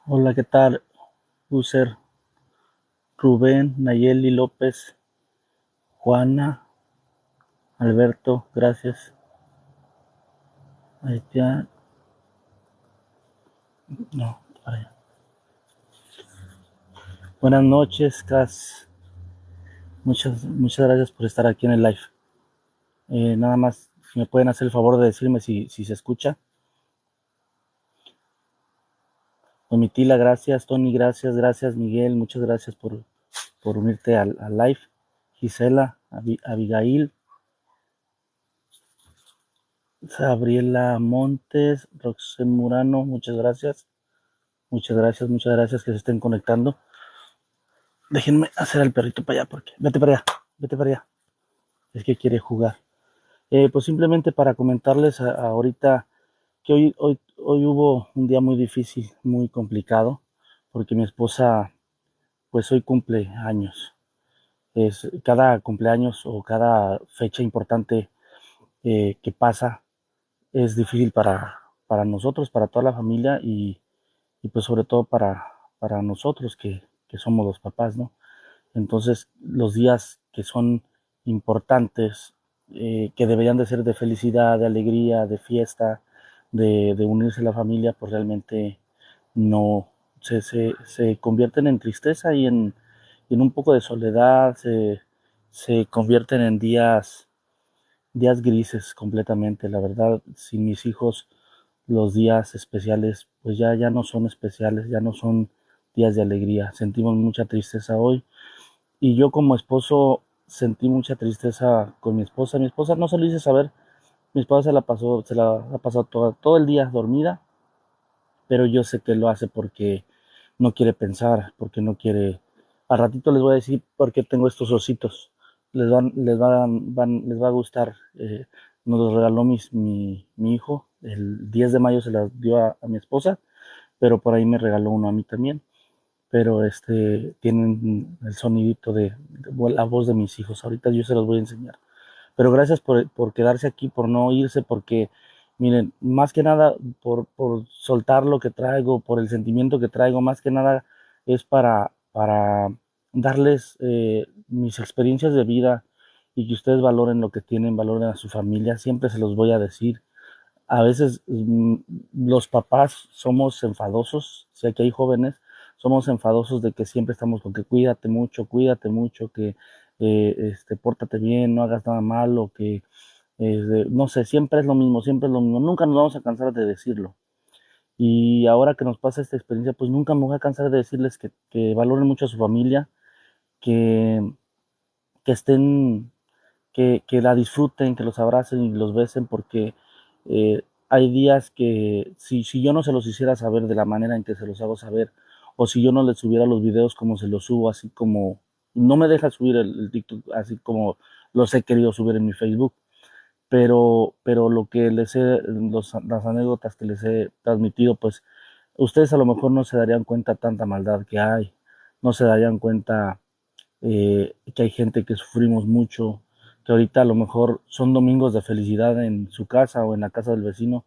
Hola, ¿qué tal? User, Rubén, Nayeli López, Juana, Alberto, gracias. Haitian, no, vaya. Buenas noches, Cas. Muchas gracias por estar aquí en el live. Nada más, si me pueden hacer el favor de decirme si se escucha. Domitila, gracias. Tony, gracias. Miguel, muchas gracias por unirte al live. Gisela, Abigail, Gabriela Montes, Roxen Murano, muchas gracias. Muchas gracias que se estén conectando. Déjenme hacer al perrito para allá, porque vete para allá. Es que quiere jugar. Pues simplemente para comentarles ahorita que hoy hubo un día muy difícil, muy complicado, porque mi esposa, pues hoy cumple años. Cada cumpleaños o cada fecha importante que pasa es difícil para nosotros, para toda la familia y pues sobre todo para nosotros que somos los papás, ¿no? Entonces, los días que son importantes, que deberían de ser de felicidad, de alegría, de fiesta, de unirse a la familia, pues realmente no se convierten en tristeza y en un poco de soledad, se convierten en días grises completamente. La verdad, sin mis hijos, los días especiales, pues ya no son especiales, ya no son días de alegría. Sentimos mucha tristeza hoy y yo como esposo sentí mucha tristeza con mi esposa. Mi esposa no se lo hice saber. Mi esposa se la ha pasado todo el día dormida, pero yo sé que lo hace porque no quiere pensar, porque no quiere. Al ratito les voy a decir por qué tengo estos ositos. Les va a gustar. Nos los regaló mi hijo. El 10 de mayo se las dio a mi esposa, pero por ahí me regaló uno a mí también, pero tienen el sonidito de la voz de mis hijos. Ahorita yo se los voy a enseñar. Pero gracias por quedarse aquí, por no irse, porque miren, más que nada por soltar lo que traigo, por el sentimiento que traigo, más que nada es para darles mis experiencias de vida y que ustedes valoren lo que tienen, valoren a su familia. Siempre se los voy a decir. A veces los papás somos enfadosos, sé que hay jóvenes, somos enfadosos de que siempre estamos con que cuídate mucho, que pórtate bien, no hagas nada malo, que no sé, siempre es lo mismo, nunca nos vamos a cansar de decirlo. Y ahora que nos pasa esta experiencia, pues nunca me voy a cansar de decirles que valoren mucho a su familia, que, que estén que la disfruten, que los abracen y los besen, porque hay días que si yo no se los hiciera saber de la manera en que se los hago saber, o si yo no les subiera los videos como se los subo, así como no me deja subir el TikTok, así como los he querido subir en mi Facebook, pero lo que las anécdotas que les he transmitido, pues ustedes a lo mejor no se darían cuenta tanta maldad que hay, no se darían cuenta que hay gente que sufrimos mucho, que ahorita a lo mejor son domingos de felicidad en su casa o en la casa del vecino,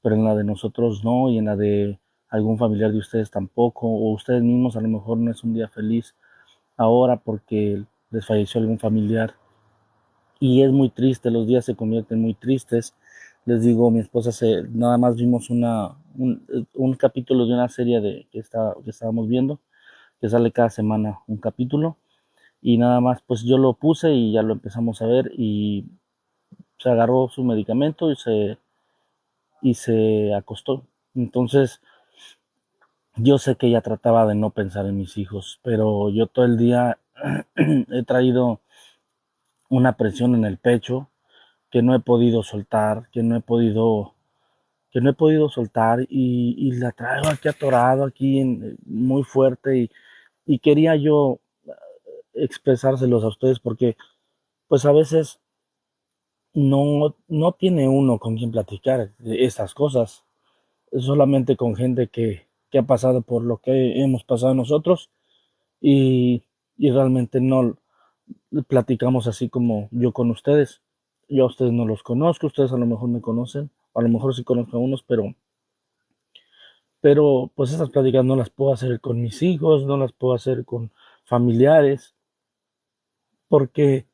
pero en la de nosotros no, y en la de algún familiar de ustedes tampoco, o ustedes mismos a lo mejor no es un día feliz ahora porque les falleció algún familiar. Y es muy triste, los días se convierten muy tristes. Les digo, mi esposa nada más vimos un capítulo de una serie que estábamos viendo, que sale cada semana un capítulo y nada más pues yo lo puse y ya lo empezamos a ver y se agarró su medicamento y se acostó. Entonces yo sé que ella trataba de no pensar en mis hijos, pero yo todo el día he traído una presión en el pecho que no he podido soltar, que no he podido soltar y la traigo aquí atorado, aquí muy fuerte y quería yo expresárselos a ustedes porque pues a veces no tiene uno con quien platicar de estas cosas, solamente con gente que ha pasado por lo que hemos pasado nosotros y, y realmente no platicamos así como yo con ustedes. Yo a ustedes no los conozco, ustedes a lo mejor me conocen, a lo mejor sí conozco a unos, pero pues esas pláticas no las puedo hacer con mis hijos, no las puedo hacer con familiares, porque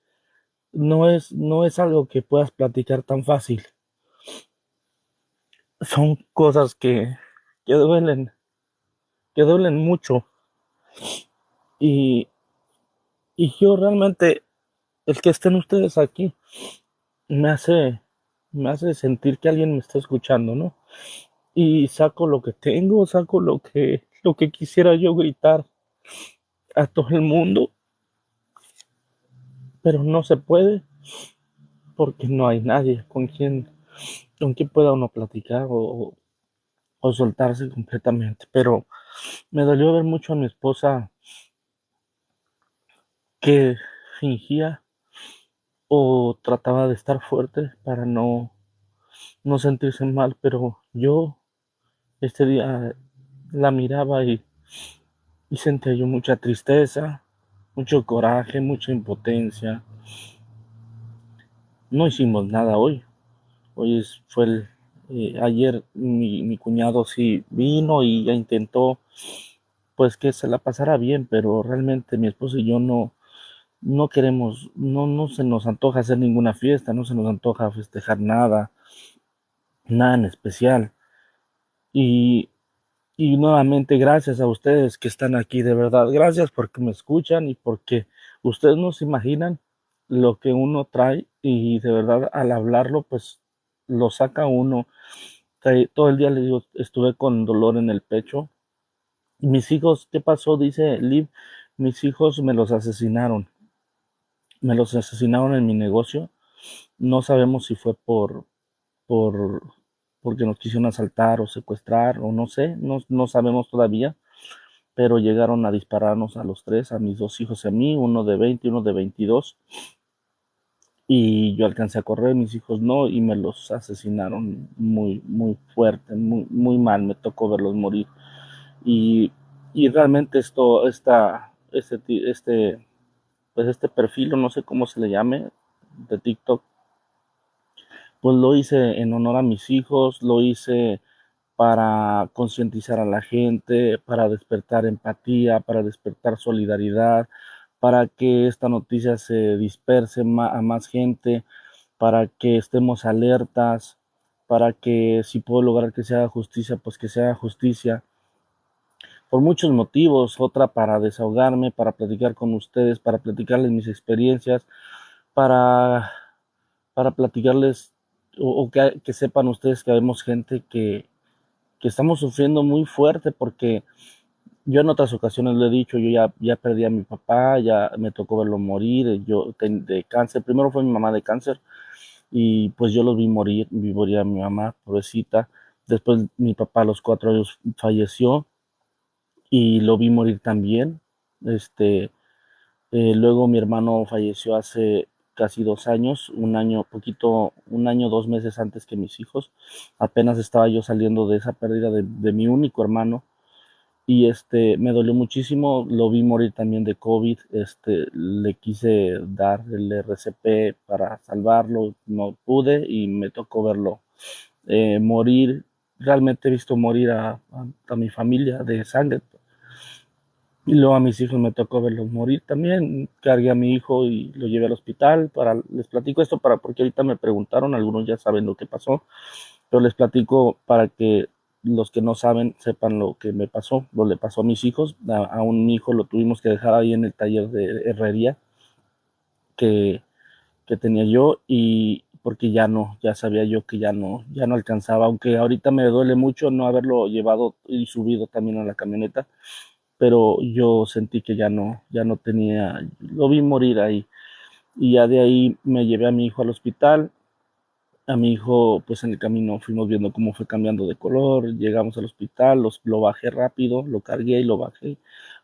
no es algo que puedas platicar tan fácil. Son cosas que duelen, que duelen mucho. Y, y yo realmente, el que estén ustedes aquí, me hace, me hace sentir que alguien me está escuchando, ¿no? Y saco lo que tengo, saco lo que quisiera yo gritar a todo el mundo, pero no se puede porque no hay nadie con quien pueda uno platicar o soltarse completamente. Pero me dolió ver mucho a mi esposa que fingía o trataba de estar fuerte para no sentirse mal, pero yo este día la miraba y sentía yo mucha tristeza, mucho coraje, mucha impotencia. No hicimos nada hoy. Ayer mi cuñado sí vino y ya intentó pues que se la pasara bien, pero realmente mi esposa y yo no queremos, no se nos antoja hacer ninguna fiesta, no se nos antoja festejar nada en especial. Y, y nuevamente gracias a ustedes que están aquí, de verdad, gracias porque me escuchan y porque ustedes no se imaginan lo que uno trae y de verdad al hablarlo pues lo saca uno. Todo el día le digo, estuve con dolor en el pecho. Mis hijos, ¿qué pasó? Dice Liv, mis hijos me los asesinaron en mi negocio. No sabemos si fue por, porque nos quisieron asaltar o secuestrar o no sé, no sabemos todavía, pero llegaron a dispararnos a los tres, a mis dos hijos y a mí, uno de 20 y uno de 22, y yo alcancé a correr, mis hijos no, y me los asesinaron muy, muy fuerte, muy, muy mal, me tocó verlos morir. Y, y realmente pues este perfil, o no sé cómo se le llame, de TikTok, pues lo hice en honor a mis hijos, lo hice para concientizar a la gente, para despertar empatía, para despertar solidaridad, para que esta noticia se disperse a más gente, para que estemos alertas, para que si puedo lograr que se haga justicia, pues que se haga justicia. Por muchos motivos, otra para desahogarme, para platicar con ustedes, para platicarles mis experiencias, para, para platicarles o que sepan ustedes que vemos gente que estamos sufriendo muy fuerte porque yo en otras ocasiones lo he dicho, yo ya perdí a mi papá, ya me tocó verlo morir, de cáncer, primero fue mi mamá de cáncer y pues yo los vi morir a mi mamá, pobrecita, después mi papá a los 4 años falleció y lo vi morir también, este, luego mi hermano falleció hace casi 2 años, un año, 2 meses antes que mis hijos. Apenas estaba yo saliendo de esa pérdida de mi único hermano y me dolió muchísimo. Lo vi morir también de COVID. Le quise dar el RCP para salvarlo, no pude y me tocó verlo morir. Realmente he visto morir a mi familia de sangre. Y luego a mis hijos me tocó verlos morir también. Cargué a mi hijo y lo llevé al hospital. Les platico esto porque ahorita me preguntaron, algunos ya saben lo que pasó, pero les platico para que los que no saben sepan lo que me pasó, lo le pasó a mis hijos. A un hijo lo tuvimos que dejar ahí en el taller de herrería que, que tenía yo y porque ya sabía yo que ya no alcanzaba, aunque ahorita me duele mucho no haberlo llevado y subido también a la camioneta, pero yo sentí que ya no tenía, lo vi morir ahí. Y ya de ahí me llevé a mi hijo al hospital. A mi hijo, pues en el camino fuimos viendo cómo fue cambiando de color, llegamos al hospital, lo bajé rápido, lo cargué y lo bajé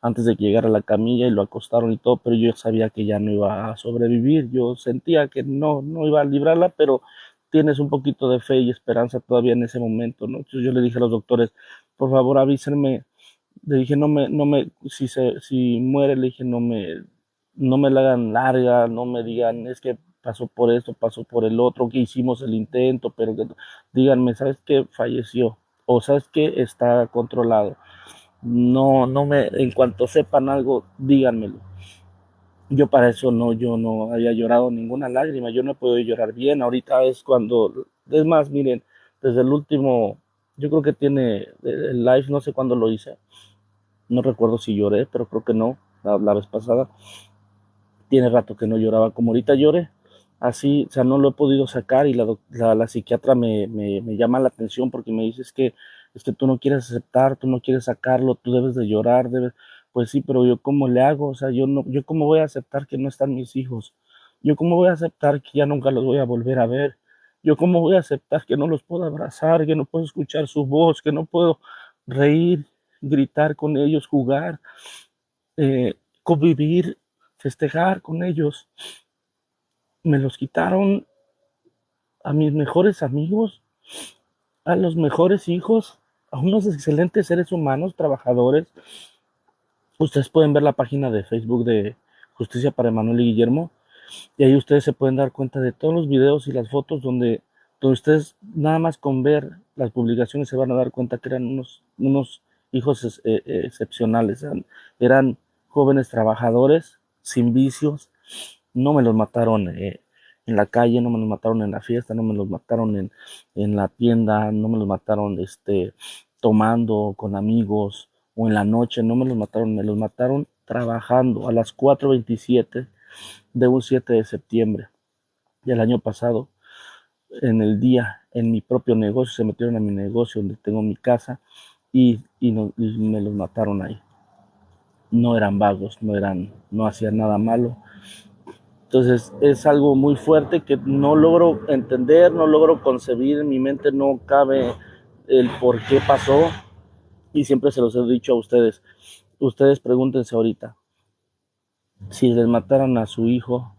antes de que llegara a la camilla y lo acostaron y todo, pero yo sabía que ya no iba a sobrevivir, yo sentía que no iba a librarla, pero tienes un poquito de fe y esperanza todavía en ese momento, ¿no? Entonces yo le dije a los doctores, por favor avísenme, le dije, si muere, le dije, no me la hagan larga, no me digan, es que pasó por esto, pasó por el otro, que hicimos el intento, pero díganme, ¿sabes qué? Falleció. o sabes que está controlado. En cuanto sepan algo, díganmelo. Yo para eso no, yo no había llorado ninguna lágrima, yo no he podido llorar bien. Ahorita es cuando, es más, miren, desde el último, yo creo que tiene el live, no sé cuándo lo hice, no recuerdo si lloré, pero creo que no, la vez pasada. Tiene rato que no lloraba como ahorita lloré. Así, o sea, no lo he podido sacar y la psiquiatra me llama la atención porque me dice es que tú no quieres aceptar, tú no quieres sacarlo, tú debes de llorar, debes, pues sí, pero yo cómo le hago, o sea, yo no, yo cómo voy a aceptar que no están mis hijos, yo cómo voy a aceptar que ya nunca los voy a volver a ver, yo cómo voy a aceptar que no los puedo abrazar, que no puedo escuchar su voz, que no puedo reír, gritar con ellos, jugar, convivir, festejar con ellos. Me los quitaron a mis mejores amigos, a los mejores hijos, a unos excelentes seres humanos, trabajadores. Ustedes pueden ver la página de Facebook de Justicia para Emanuel y Guillermo, y ahí ustedes se pueden dar cuenta de todos los videos y las fotos donde ustedes nada más con ver las publicaciones se van a dar cuenta que eran unos hijos excepcionales, eran jóvenes trabajadores, sin vicios. No me los mataron en la calle, no me los mataron en la fiesta, no me los mataron en la tienda, no me los mataron tomando con amigos o en la noche, no me los mataron trabajando a las 4:27 de un 7 de septiembre. Y el año pasado, en el día, en mi propio negocio, se metieron a mi negocio donde tengo mi casa y me los mataron ahí. No eran vagos, no hacían nada malo. Entonces es algo muy fuerte que no logro entender, no logro concebir, en mi mente no cabe el por qué pasó y siempre se los he dicho a ustedes. Ustedes pregúntense ahorita, si les mataran a su hijo,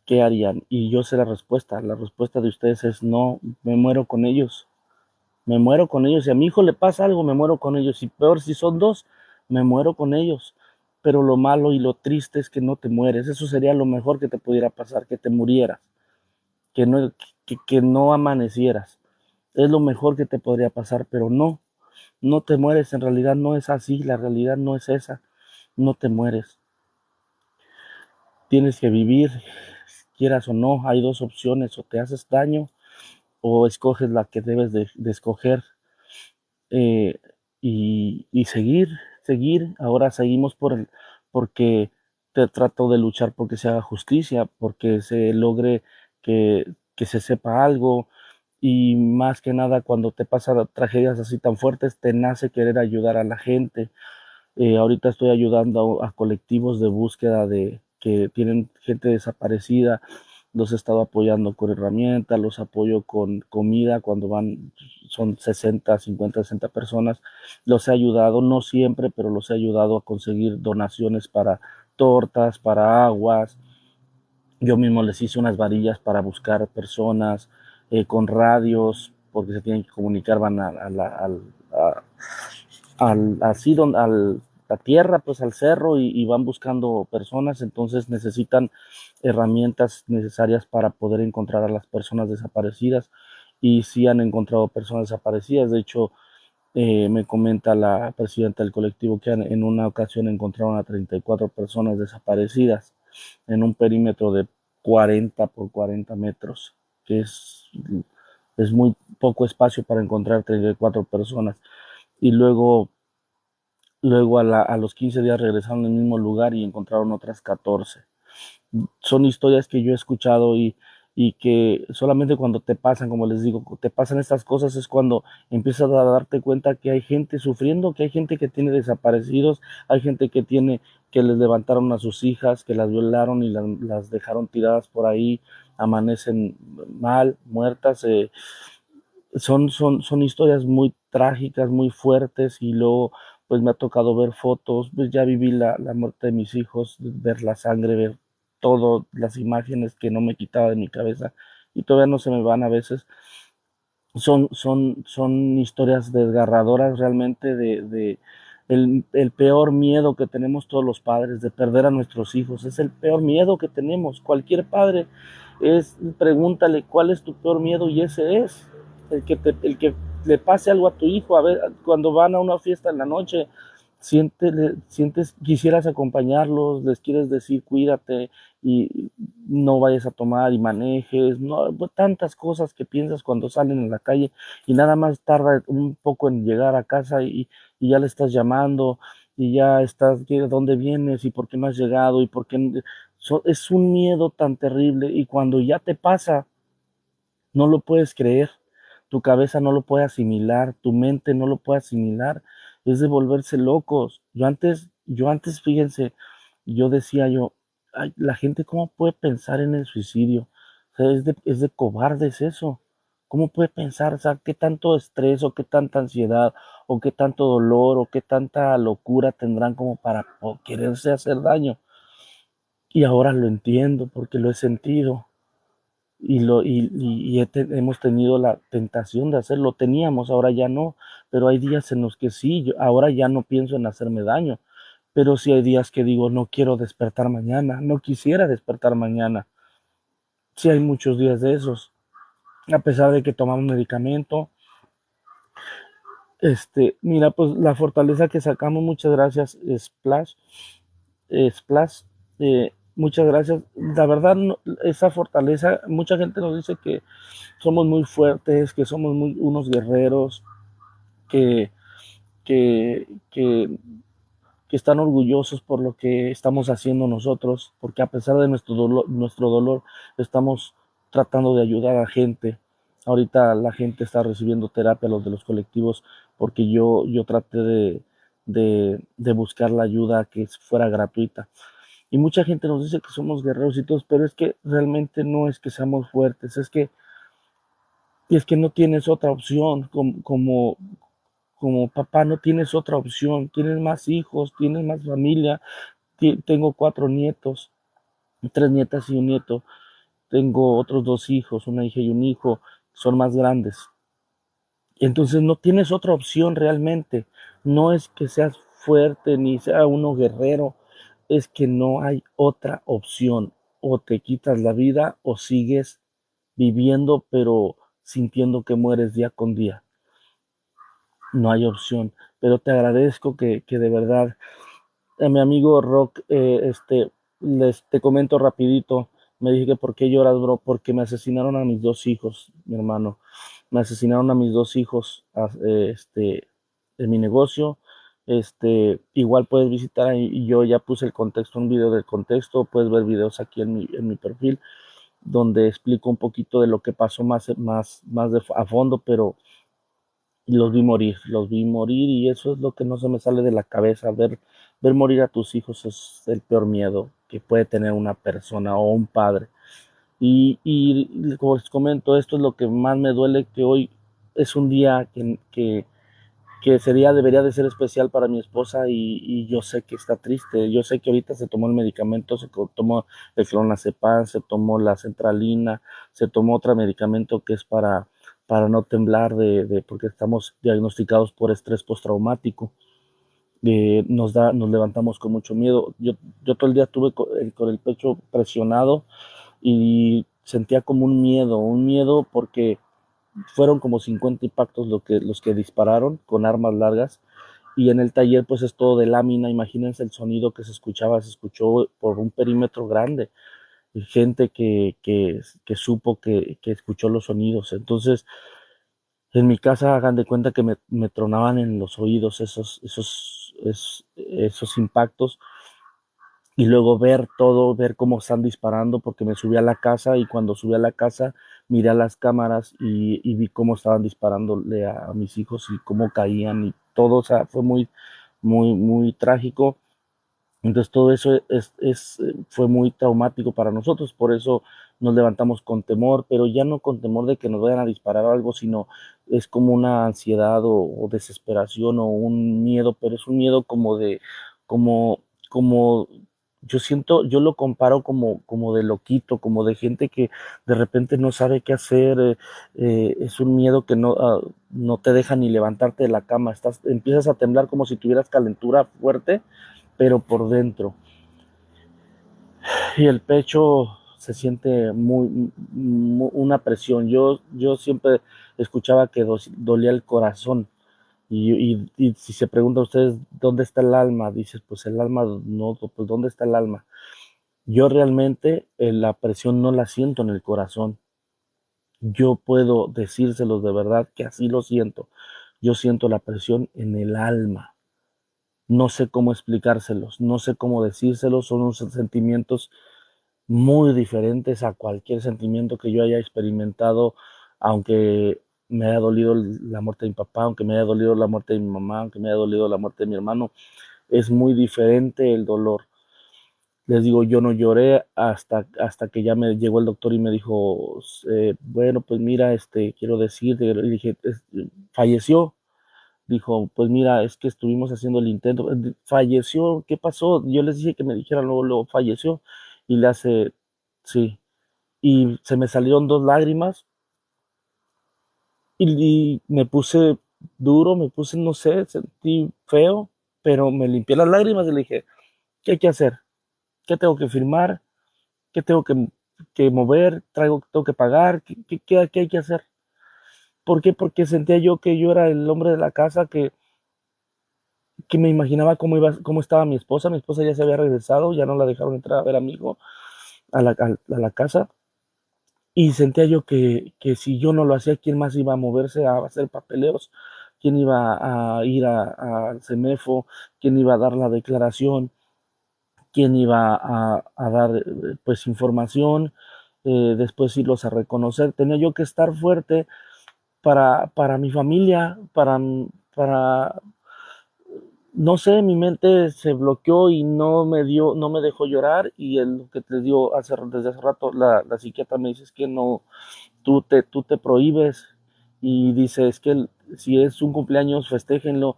¿qué harían? Y yo sé la respuesta de ustedes es no, me muero con ellos, me muero con ellos. Si a mi hijo le pasa algo, me muero con ellos. Y peor, si son dos, me muero con ellos. Pero lo malo y lo triste es que no te mueres. Eso sería lo mejor que te pudiera pasar, que te murieras, que no amanecieras. Es lo mejor que te podría pasar, pero no, no te mueres. En realidad no es así, la realidad no es esa. No te mueres. Tienes que vivir, quieras o no. Hay dos opciones, o te haces daño o escoges la que debes de escoger. eh, y seguir. Ahora seguimos porque te trato de luchar porque se haga justicia, porque se logre que se sepa algo y más que nada cuando te pasan tragedias así tan fuertes, te nace querer ayudar a la gente. Ahorita estoy ayudando a colectivos de búsqueda de que tienen gente desaparecida, los he estado apoyando con herramientas, los apoyo con comida cuando son 60, 50, 60 personas, los he ayudado, no siempre, pero los he ayudado a conseguir donaciones para tortas, para aguas. Yo mismo les hice unas varillas para buscar personas con radios, porque se tienen que comunicar, van así al la tierra, pues al cerro y van buscando personas, entonces necesitan herramientas necesarias para poder encontrar a las personas desaparecidas y sí han encontrado personas desaparecidas. De hecho, me comenta la presidenta del colectivo que en una ocasión encontraron a 34 personas desaparecidas en un perímetro de 40 por 40 metros, que es muy poco espacio para encontrar 34 personas. Y luego a los 15 días regresaron al mismo lugar y encontraron otras 14. Son historias que yo he escuchado y que solamente cuando te pasan, como les digo, te pasan estas cosas es cuando empiezas a darte cuenta que hay gente sufriendo, que hay gente que tiene desaparecidos, hay gente que les levantaron a sus hijas, que las violaron y las dejaron tiradas por ahí, amanecen mal, muertas. Son historias muy trágicas, muy fuertes y luego pues me ha tocado ver fotos, pues ya viví la muerte de mis hijos, ver la sangre, ver todas las imágenes que no me quitaba de mi cabeza y todavía no se me van a veces. Son historias desgarradoras realmente el peor miedo que tenemos todos los padres de perder a nuestros hijos. Es el peor miedo que tenemos. Cualquier padre pregúntale cuál es tu peor miedo y ese es. el que le pase algo a tu hijo, a ver, cuando van a una fiesta en la noche, quisieras acompañarlos, les quieres decir cuídate y no vayas a tomar y manejes, no, tantas cosas que piensas cuando salen en la calle y nada más tarda un poco en llegar a casa y ya le estás llamando y ya estás, ¿dónde vienes? ¿Y por qué no has llegado? ¿Y por qué? Es un miedo tan terrible y cuando ya te pasa, no lo puedes creer, tu cabeza no lo puede asimilar, tu mente no lo puede asimilar, es de volverse locos. Yo antes, fíjense, yo decía yo, ay, la gente cómo puede pensar en el suicidio, o sea, es de cobardes eso. ¿Cómo puede pensar? O sea, qué tanto estrés o qué tanta ansiedad o qué tanto dolor o qué tanta locura tendrán como para quererse hacer daño. Y ahora lo entiendo porque lo he sentido hemos tenido la tentación de hacerlo, teníamos, ahora ya no, pero hay días en los que sí, ahora ya no pienso en hacerme daño, pero sí hay días que digo, no quiero despertar mañana, no quisiera despertar mañana, sí hay muchos días de esos, a pesar de que tomamos medicamento, mira, pues la fortaleza que sacamos, muchas gracias, Splash, muchas gracias, la verdad, esa fortaleza, mucha gente nos dice que somos muy fuertes, que somos unos guerreros, que, que, que, que están orgullosos por lo que estamos haciendo nosotros, porque a pesar de nuestro dolor estamos tratando de ayudar a gente. Ahorita la gente está recibiendo terapia, los de los colectivos, porque yo traté de buscar la ayuda que fuera gratuita. Y mucha gente nos dice que somos guerreros y todos, pero es que realmente no es que seamos fuertes, es que no tienes otra opción, como papá no tienes otra opción, tienes más hijos, tienes más familia, tengo 4 nietos, 3 nietas y un nieto, tengo otros 2 hijos, una hija y un hijo, son más grandes. Entonces no tienes otra opción realmente, no es que seas fuerte ni sea uno guerrero, es que no hay otra opción, o te quitas la vida o sigues viviendo pero sintiendo que mueres día con día. No hay opción. Pero te agradezco que de verdad, a mi amigo Rock, te comento rapidito, me dije que por qué lloras, bro, porque me asesinaron a mis 2 hijos, mi hermano. Me asesinaron a mis 2 hijos, en mi negocio. Igual puedes visitar ahí, y yo ya puse el contexto, un video del contexto, puedes ver videos aquí en mi perfil, donde explico un poquito de lo que pasó más a fondo, pero los vi morir y eso es lo que no se me sale de la cabeza. Ver morir a tus hijos es el peor miedo que puede tener una persona o un padre. Y como les comento, esto es lo que más me duele, que hoy es un día que debería de ser especial para mi esposa y yo sé que está triste. Yo sé que ahorita se tomó el medicamento, se tomó el clonazepam, se tomó la centralina, se tomó otro medicamento que es para no temblar porque estamos diagnosticados por estrés postraumático. Nos levantamos con mucho miedo. Yo todo el día estuve con el pecho presionado y sentía como un miedo porque fueron como 50 impactos los que dispararon con armas largas y en el taller pues es todo de lámina, imagínense el sonido que se escuchó por un perímetro grande, y gente que supo que escuchó los sonidos. Entonces en mi casa hagan de cuenta que me tronaban en los oídos esos impactos y luego ver todo, ver cómo están disparando, porque me subí a la casa y cuando subí a la casa miré a las cámaras y vi cómo estaban disparándole a mis hijos y cómo caían y todo, o sea, fue muy, muy, muy trágico. Entonces todo eso fue muy traumático para nosotros, por eso nos levantamos con temor, pero ya no con temor de que nos vayan a disparar algo, sino es como una ansiedad o desesperación o un miedo, pero es un miedo como, como, yo lo comparo como de loquito, como de gente que de repente no sabe qué hacer, es un miedo que no te deja ni levantarte de la cama, empiezas a temblar como si tuvieras calentura fuerte pero por dentro. Y el pecho se siente una presión. Yo siempre escuchaba que dolía el corazón. Y si se pregunta a ustedes dónde está el alma, dices, pues el alma no, pues ¿dónde está el alma? Yo realmente la presión no la siento en el corazón. Yo puedo decírselos de verdad que así lo siento. Yo siento la presión en el alma. No sé cómo explicárselos, no sé cómo decírselos, son unos sentimientos muy diferentes a cualquier sentimiento que yo haya experimentado, aunque me haya dolido la muerte de mi papá, aunque me haya dolido la muerte de mi mamá, aunque me haya dolido la muerte de mi hermano, es muy diferente el dolor. Les digo, yo no lloré hasta que ya me llegó el doctor y me dijo, bueno, pues mira, quiero decirte, y dije, falleció. Dijo, pues mira, es que estuvimos haciendo el intento, falleció, ¿qué pasó? Yo les dije que me dijeran luego, falleció, y le hace, sí, y se me salieron dos lágrimas, y me puse duro, me puse, no sé, sentí feo, pero me limpié las lágrimas y le dije, ¿qué hay que hacer? ¿Qué tengo que firmar? ¿Qué tengo que mover? ¿Tengo que pagar? ¿Qué hay que hacer? ¿Por qué? Porque sentía yo que yo era el hombre de la casa, que me imaginaba cómo estaba mi esposa ya se había regresado, ya no la dejaron entrar a ver a mi hijo a la casa, y sentía yo que si yo no lo hacía, ¿quién más iba a moverse a hacer papeleos? ¿Quién iba a ir al CEMEFO? ¿Quién iba a dar la declaración? ¿Quién iba a dar pues información? Después irlos a reconocer. Tenía yo que estar fuerte para mi familia, para no sé, mi mente se bloqueó y no me dejó llorar, y lo que te dio desde hace rato, la psiquiatra me dice es que no, tú te prohíbes, y dice es que si es un cumpleaños, festéjenlo.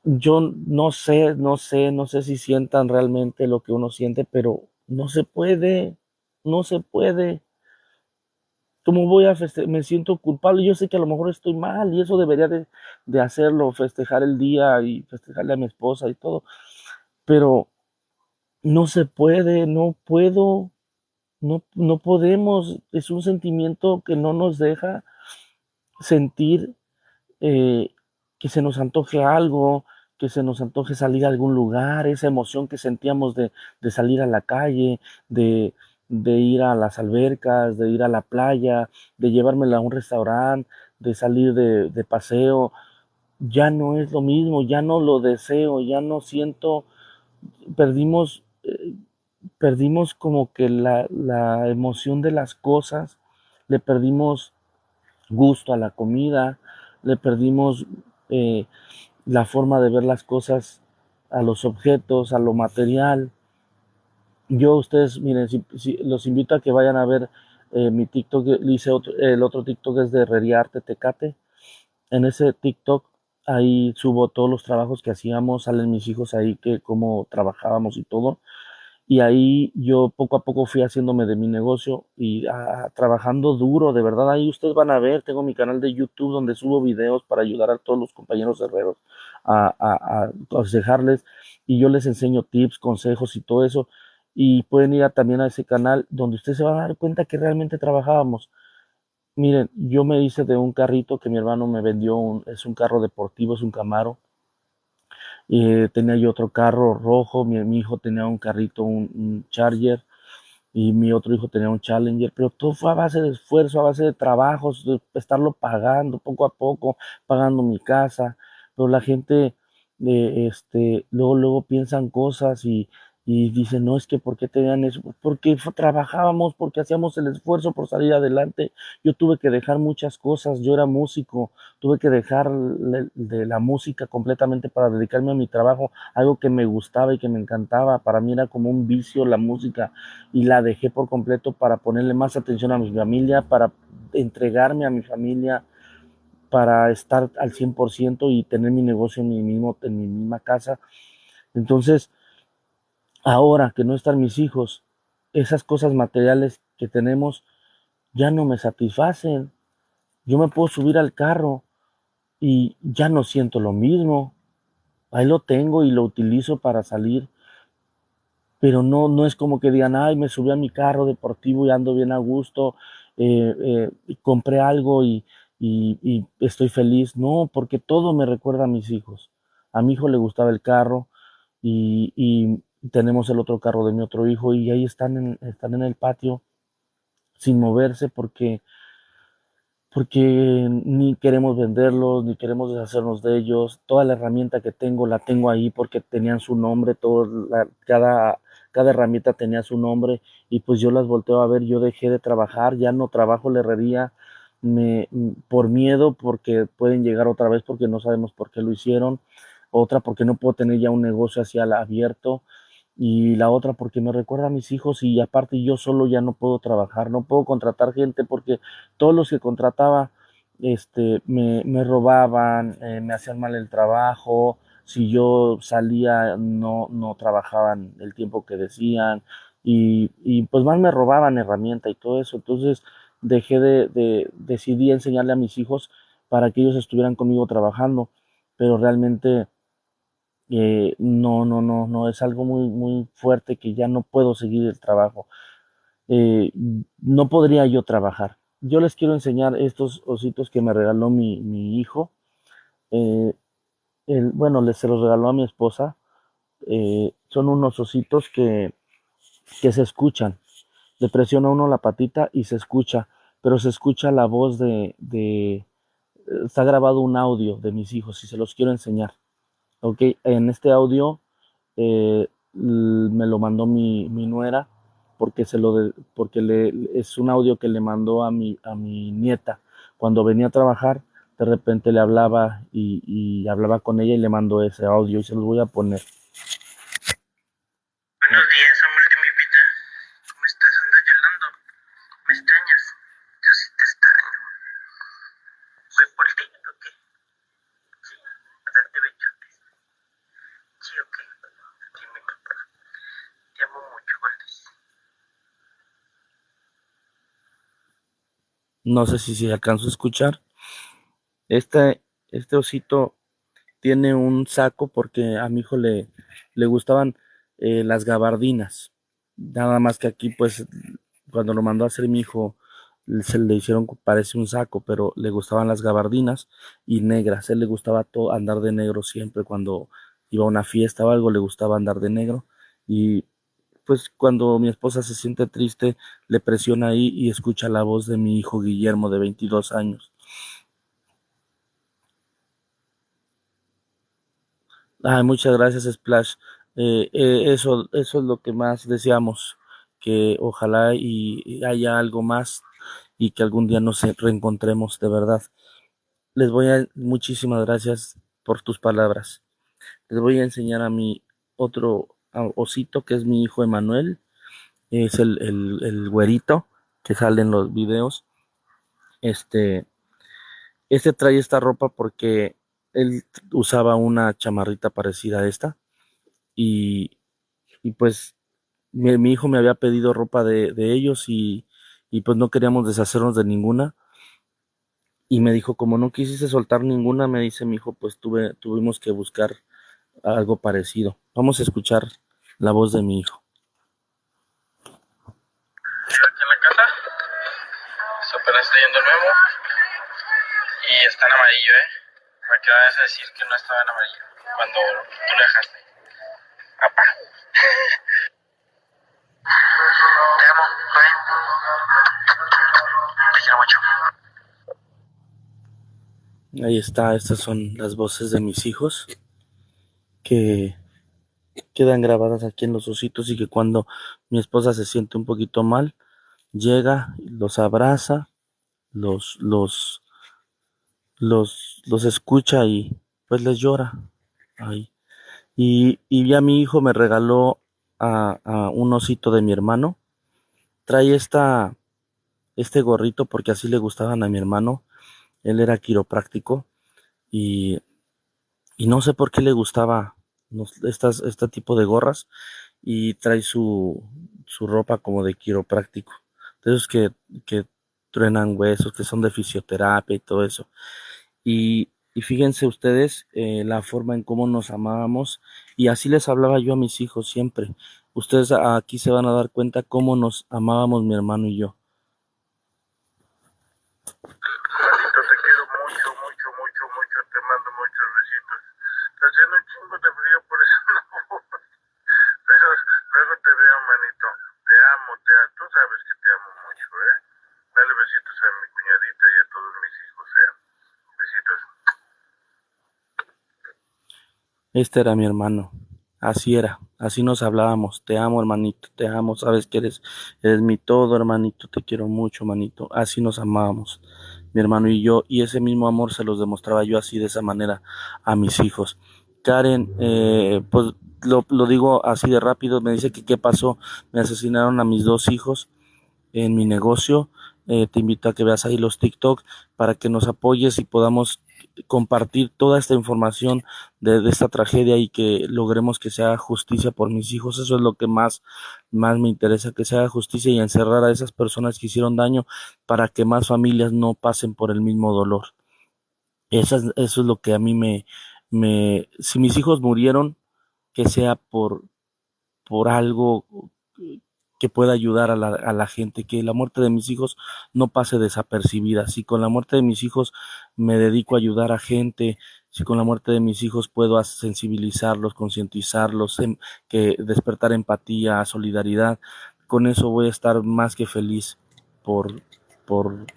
Yo no sé si sientan realmente lo que uno siente, pero no se puede. ¿Cómo voy a festejar? Me siento culpable. Yo sé que a lo mejor estoy mal y eso debería de hacerlo, festejar el día y festejarle a mi esposa y todo. Pero no se puede, no puedo, no podemos. Es un sentimiento que no nos deja sentir eh, que se nos antoje algo, que se nos antoje salir a algún lugar, esa emoción que sentíamos de salir a la calle, de ir a las albercas, de ir a la playa, de llevármela a un restaurante, de salir de paseo. Ya no es lo mismo, ya no lo deseo, ya no siento, perdimos, perdimos como que la emoción de las cosas, le perdimos gusto a la comida, le perdimos eh, la forma de ver las cosas, a los objetos, a lo material. Ustedes, miren, si los invito a que vayan a ver mi TikTok, el otro TikTok es de Reriarte Tecate. En ese TikTok ahí subo todos los trabajos que hacíamos, salen mis hijos ahí, que cómo trabajábamos y todo. Y ahí yo poco a poco fui haciéndome de mi negocio y trabajando duro, de verdad. Ahí ustedes van a ver, tengo mi canal de YouTube donde subo videos para ayudar a todos los compañeros herreros a aconsejarles, y yo les enseño tips, consejos y todo eso. Y pueden ir también a ese canal donde ustedes se van a dar cuenta que realmente trabajábamos. Miren, yo me hice de un carrito que mi hermano me vendió, es un carro deportivo, es un Camaro. Tenía yo otro carro rojo, mi hijo tenía un carrito, un Charger, y mi otro hijo tenía un Challenger, pero todo fue a base de esfuerzo, a base de trabajos, de estarlo pagando poco a poco, pagando mi casa. Pero la gente, luego piensan cosas y dicen, no, es que ¿por qué tenían eso? Porque trabajábamos, porque hacíamos el esfuerzo por salir adelante. Yo tuve que dejar muchas cosas, yo era músico, tuve que dejar de la música completamente para dedicarme a mi trabajo, algo que me gustaba y que me encantaba. Para mí era como un vicio la música, y la dejé por completo para ponerle más atención a mi familia, para entregarme a mi familia, para estar al 100% y tener mi negocio en mi misma casa. Entonces, ahora que no están mis hijos, esas cosas materiales que tenemos ya no me satisfacen. Yo me puedo subir al carro y ya no siento lo mismo. Ahí lo tengo y lo utilizo para salir, pero no es como que digan, ay, me subí a mi carro deportivo y ando bien a gusto, compré algo y estoy feliz. No, porque todo me recuerda a mis hijos. A mi hijo le gustaba el carro y tenemos el otro carro de mi otro hijo y ahí están en el patio sin moverse porque ni queremos venderlos, ni queremos deshacernos de ellos. Toda la herramienta que tengo la tengo ahí porque tenían su nombre, cada herramienta tenía su nombre y pues yo las volteo a ver, yo dejé de trabajar, ya no trabajo la herrería por miedo, porque pueden llegar otra vez porque no sabemos por qué lo hicieron, otra porque no puedo tener ya un negocio hacia el abierto y la otra porque me recuerda a mis hijos y aparte yo solo ya no puedo trabajar, no puedo contratar gente porque todos los que contrataba me robaban, me hacían mal el trabajo, si yo salía no trabajaban el tiempo que decían y pues más me robaban herramienta y todo eso, entonces decidí enseñarle a mis hijos para que ellos estuvieran conmigo trabajando, pero realmente no, es algo muy fuerte que ya no puedo seguir el trabajo. eh, no podría yo trabajar. Yo les quiero enseñar estos ositos que me regaló mi hijo. Eh, bueno, se los regaló a mi esposa. Son unos ositos que se escuchan. Le presiona uno la patita y se escucha, pero se escucha la voz está grabado un audio de mis hijos y se los quiero enseñar. Ok, en este audio me lo mandó mi nuera porque es un audio que le mandó a mi nieta cuando venía a trabajar. De repente le hablaba y hablaba con ella y le mandó ese audio y se los voy a poner. Buenos días, amor de mi vida. ¿Cómo estás? ¿Andas llorando? ¿Me extrañas? Yo sí te extraño. ¿Fue por ti o qué? Sí, bastante bello. Sí, ok. Dime, papá. Te amo mucho, Gordis. No sé si alcanzo a escuchar. Este osito tiene un saco porque a mi hijo le gustaban las gabardinas. Nada más que aquí, pues, cuando lo mandó a hacer mi hijo, se le hicieron, parece un saco, pero le gustaban las gabardinas y negras. A él le gustaba andar de negro siempre cuando iba a una fiesta o algo, le gustaba andar de negro. Y pues cuando mi esposa se siente triste, le presiona ahí y escucha la voz de mi hijo Guillermo de 22 años. Ay, muchas gracias, Splash. Eso es lo que más deseamos, que ojalá y haya algo más y que algún día nos reencontremos de verdad. Muchísimas gracias por tus palabras. Les voy a enseñar a mi otro osito que es mi hijo Emanuel, es el güerito que sale en los videos. Este, este trae esta ropa porque él usaba una chamarrita parecida a esta y, y pues mi hijo me había pedido ropa de ellos y pues no queríamos deshacernos de ninguna. Y me dijo, como no quisiste soltar ninguna, me dice mi hijo, pues tuvimos que buscar algo parecido. Vamos a escuchar la voz de mi hijo. Aquí en la casa. Su apenas está yendo nuevo. Y está en amarillo, ¿eh? Para que vayas a decir que no estaba en amarillo. Cuando tú lo dejaste. Papá. Te amo. Bye. Te quiero mucho. Ahí está, estas son las voces de mis hijos que quedan grabadas aquí en los ositos y que cuando mi esposa se siente un poquito mal, llega, los abraza, los, los, los escucha y pues les llora. Ahí. Y ya mi hijo me regaló a un osito de mi hermano. Trae este gorrito porque así le gustaban a mi hermano. Él era quiropráctico y, y no sé por qué le gustaba este tipo de gorras y trae su ropa como de quiropráctico. De esos que truenan huesos, que son de fisioterapia y todo eso. Y fíjense ustedes la forma en cómo nos amábamos y así les hablaba yo a mis hijos siempre. Ustedes aquí se van a dar cuenta cómo nos amábamos mi hermano y yo. Gordito, te quiero Este era mi hermano. Así era, así nos hablábamos. Te amo, hermanito, te amo, sabes que eres mi todo, hermanito, te quiero mucho, hermanito. Así nos amábamos, mi hermano y yo, y ese mismo amor se los demostraba yo así de esa manera a mis hijos. Karen, pues lo digo así de rápido, me dice que qué pasó, me asesinaron a mis dos hijos en mi negocio. Te invito a que veas ahí los TikTok para que nos apoyes y podamos compartir toda esta información de esta tragedia y que logremos que se haga justicia por mis hijos. Eso es lo que más me interesa, que se haga justicia y encerrar a esas personas que hicieron daño para que más familias no pasen por el mismo dolor. Eso es lo que a mí si mis hijos murieron, que sea por algo que pueda ayudar a la gente, que la muerte de mis hijos no pase desapercibida. Si con la muerte de mis hijos me dedico a ayudar a gente, si con la muerte de mis hijos puedo sensibilizarlos, concientizarlos, que despertar empatía, solidaridad, con eso voy a estar más que feliz por, por,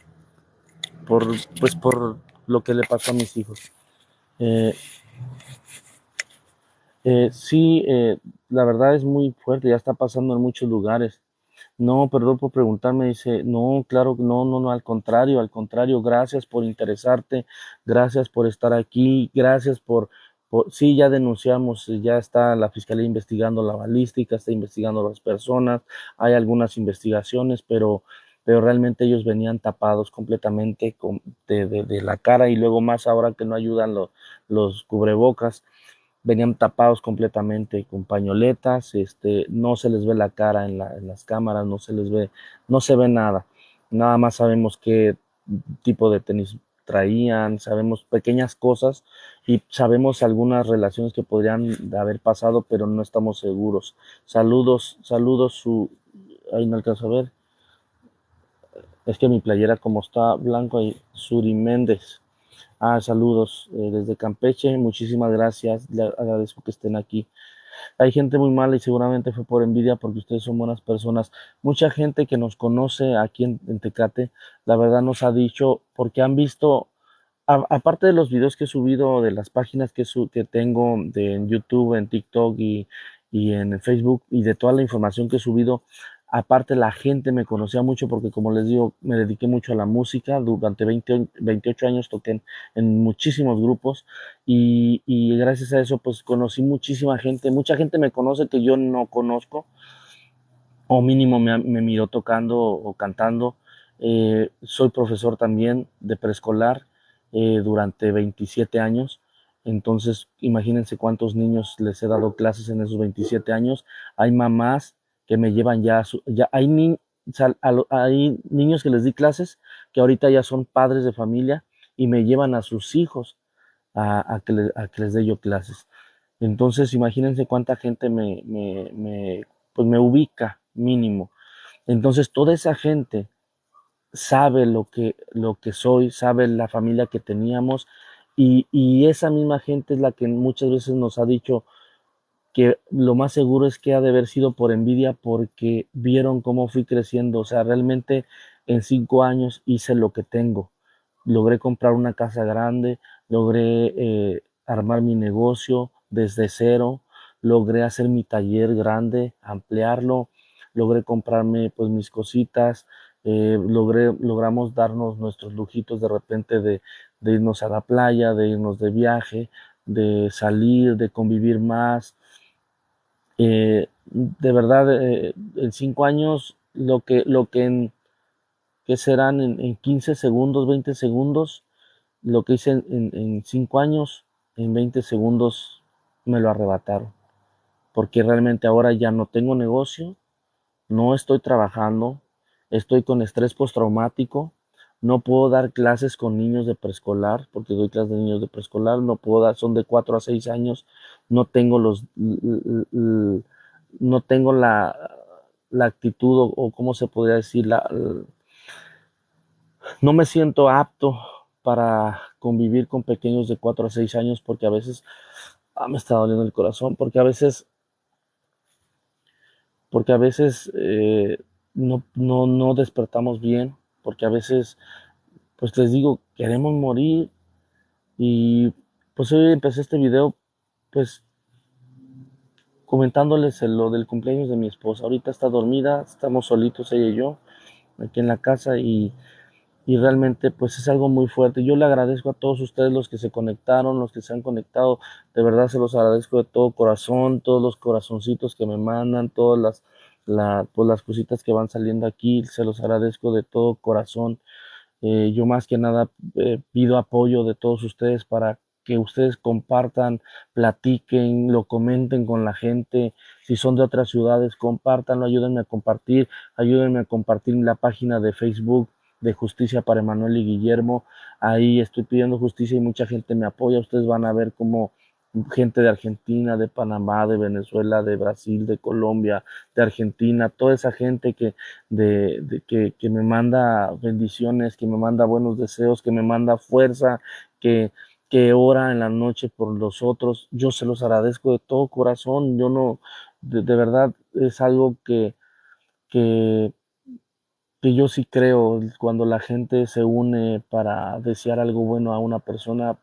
por, pues por lo que le pasó a mis hijos. Eh, sí, la verdad es muy fuerte, ya está pasando en muchos lugares. No, perdón por preguntarme, dice, no, claro, no, no, no, al contrario, gracias por interesarte, gracias por estar aquí, gracias sí, ya denunciamos, ya está la fiscalía investigando la balística, está investigando a las personas, hay algunas investigaciones, pero realmente ellos venían tapados completamente de la cara y luego más ahora que no ayudan los cubrebocas, venían tapados completamente con pañoletas, no se les ve la cara en las cámaras, no se les ve, no se ve nada. Nada más sabemos qué tipo de tenis traían, sabemos pequeñas cosas y sabemos algunas relaciones que podrían haber pasado, pero no estamos seguros. Saludos, ahí no alcanzo a ver, es que mi playera como está blanco ahí, Suri Méndez. Saludos desde Campeche, muchísimas gracias, le agradezco que estén aquí. Hay gente muy mala y seguramente fue por envidia porque ustedes son buenas personas. Mucha gente que nos conoce aquí en Tecate, la verdad nos ha dicho, porque han visto, aparte de los videos que he subido, de las páginas que tengo en YouTube, en TikTok y en Facebook, y de toda la información que he subido, aparte la gente me conocía mucho porque como les digo, me dediqué mucho a la música, durante 28 años toqué en muchísimos grupos y gracias a eso pues conocí muchísima gente, mucha gente me conoce que yo no conozco o mínimo me miró tocando o cantando. Soy profesor también de preescolar durante 27 años. Entonces, imagínense cuántos niños les he dado clases en esos 27 años. Hay mamás que me llevan ya hay niños que les di clases que ahorita ya son padres de familia y me llevan a sus hijos a que les dé yo clases. Entonces, imagínense cuánta gente pues me ubica mínimo. Entonces, toda esa gente sabe lo que soy, sabe la familia que teníamos y esa misma gente es la que muchas veces nos ha dicho que lo más seguro es que ha de haber sido por envidia porque vieron cómo fui creciendo. O sea, realmente en 5 años hice lo que tengo. Logré comprar una casa grande, logré armar mi negocio desde cero, logré hacer mi taller grande, ampliarlo, logré comprarme pues mis cositas, logramos darnos nuestros lujitos de repente de irnos a la playa, de irnos de viaje, de salir, de convivir más. De verdad, en 5 años, lo que que serán en 15 segundos, 20 segundos, lo que hice en 5 años, en 20 segundos me lo arrebataron. Porque realmente ahora ya no tengo negocio, no estoy trabajando, estoy con estrés postraumático, no puedo dar clases con niños de preescolar, porque doy clases de niños de preescolar, no puedo dar, son de 4 a 6 años, no tengo no tengo la actitud o cómo se podría decir, no me siento apto para convivir con pequeños de 4 a 6 años porque a veces me está doliendo el corazón, porque a veces no despertamos bien, porque a veces, pues les digo, queremos morir y pues hoy empecé este video, pues comentándoles lo del cumpleaños de mi esposa. Ahorita está dormida, estamos solitos ella y yo aquí en la casa y realmente pues es algo muy fuerte. Yo le agradezco a todos ustedes los que se conectaron, los que se han conectado, de verdad se los agradezco de todo corazón, todos los corazoncitos que me mandan, todas pues las cositas que van saliendo aquí, se los agradezco de todo corazón. Yo más que nada pido apoyo de todos ustedes para que ustedes compartan, platiquen, lo comenten con la gente. Si son de otras ciudades, compártanlo, ayúdenme a compartir la página de Facebook de Justicia para Emanuel y Guillermo. Ahí estoy pidiendo justicia y mucha gente me apoya. Ustedes van a ver cómo gente de Argentina, de Panamá, de Venezuela, de Brasil, de Colombia, de Argentina, toda esa gente que me manda bendiciones, que me manda buenos deseos, que me manda fuerza, que, que ora en la noche por los otros. Yo se los agradezco de todo corazón. Yo no, de verdad es algo que, que yo sí creo cuando la gente se une para desear algo bueno a una persona.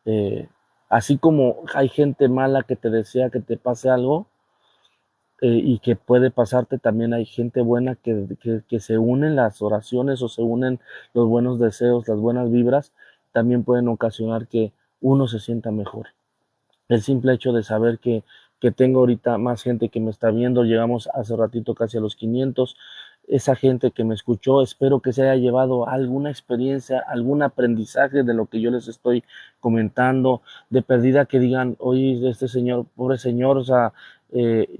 eh, Así como hay gente mala que te desea que te pase algo, y que puede pasarte, también hay gente buena que se unen las oraciones o se unen los buenos deseos, las buenas vibras, también pueden ocasionar que uno se sienta mejor. El simple hecho de saber que tengo ahorita más gente que me está viendo, llegamos hace ratito casi a los 500, esa gente que me escuchó, espero que se haya llevado alguna experiencia, algún aprendizaje de lo que yo les estoy comentando, de perdida que digan, oye, este señor, pobre señor, o sea, eh,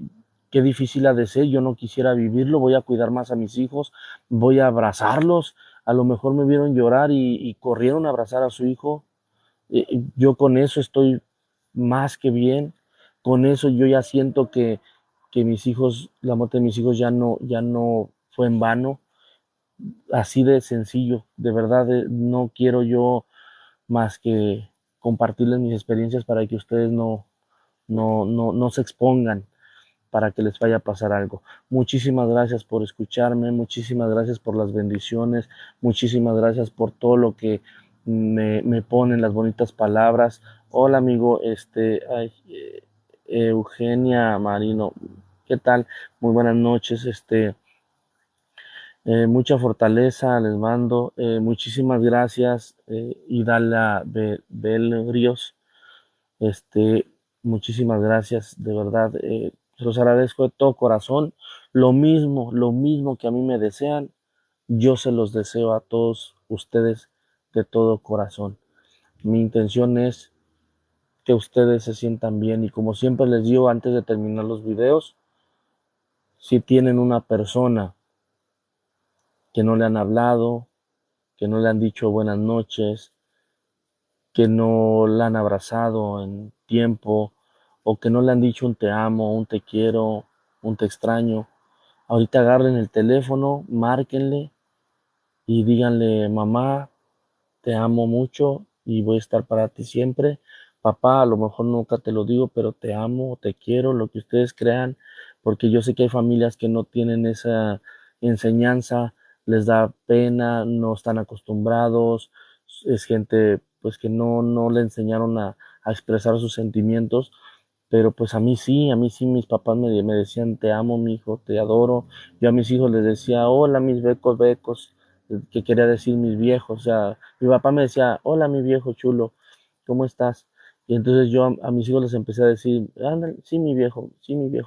qué difícil ha de ser, yo no quisiera vivirlo, voy a cuidar más a mis hijos, voy a abrazarlos, a lo mejor me vieron llorar y corrieron a abrazar a su hijo. Yo con eso estoy más que bien, con eso yo ya siento que mis hijos, la muerte de mis hijos ya no fue en vano, así de sencillo, de verdad no quiero yo más que compartirles mis experiencias para que ustedes no se expongan para que les vaya a pasar algo. Muchísimas gracias por escucharme, muchísimas gracias por las bendiciones, muchísimas gracias por todo lo que me ponen las bonitas palabras. Hola amigo, Eugenia Marino, ¿qué tal? Muy buenas noches, mucha fortaleza les mando, muchísimas gracias, Idala Bel Ríos, este, muchísimas gracias, de verdad, se los agradezco de todo corazón. Lo mismo que a mí me desean, yo se los deseo a todos ustedes de todo corazón. Mi intención es que ustedes se sientan bien y como siempre les digo antes de terminar los videos, si tienen una persona que no le han hablado, que no le han dicho buenas noches, que no la han abrazado en tiempo o que no le han dicho un te amo, un te quiero, un te extraño. Ahorita agarren el teléfono, márquenle y díganle, mamá, te amo mucho y voy a estar para ti siempre. Papá, a lo mejor nunca te lo digo, pero te amo, te quiero, lo que ustedes crean, porque yo sé que hay familias que no tienen esa enseñanza, les da pena, no están acostumbrados, es gente pues que no le enseñaron a expresar sus sentimientos, pero pues a mí sí mis papás me decían, te amo, mi hijo, te adoro. Yo a mis hijos les decía, hola, mis becos, becos, que quería decir mis viejos. O sea, mi papá me decía, hola, mi viejo chulo, ¿cómo estás? Y entonces yo a mis hijos les empecé a decir, ándale, sí, mi viejo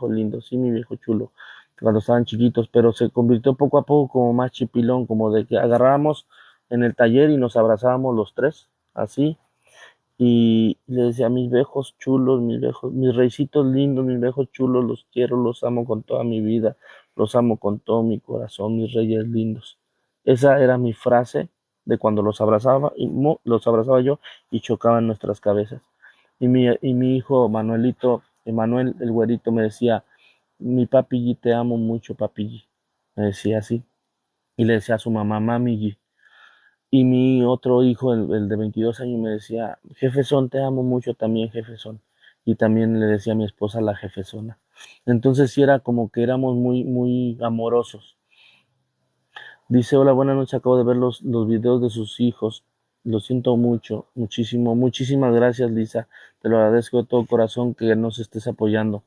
lindo, sí, mi viejo chulo, cuando estaban chiquitos, pero se convirtió poco a poco como más chipilón, como de que agarrábamos en el taller y nos abrazábamos los tres, así, y le decía, mis viejos chulos, mis viejos, mis reycitos lindos, mis viejos chulos, los quiero, los amo con toda mi vida, los amo con todo mi corazón, mis reyes lindos. Esa era mi frase de cuando los abrazaba, los abrazaba yo y chocaban nuestras cabezas. Y mi hijo Manuelito, Emanuel, el güerito, me decía, mi papi, te amo mucho, papi. Me decía así. Y le decía a su mamá, mami. Y mi otro hijo, el de 22 años, me decía, jefezón, te amo mucho también, jefezón. Y también le decía a mi esposa la jefezona. Entonces sí era como que éramos muy amorosos. Dice, hola, buenas noches, acabo de ver los videos de sus hijos. Lo siento mucho, muchísimo. Muchísimas gracias, Lisa. Te lo agradezco de todo corazón que nos estés apoyando.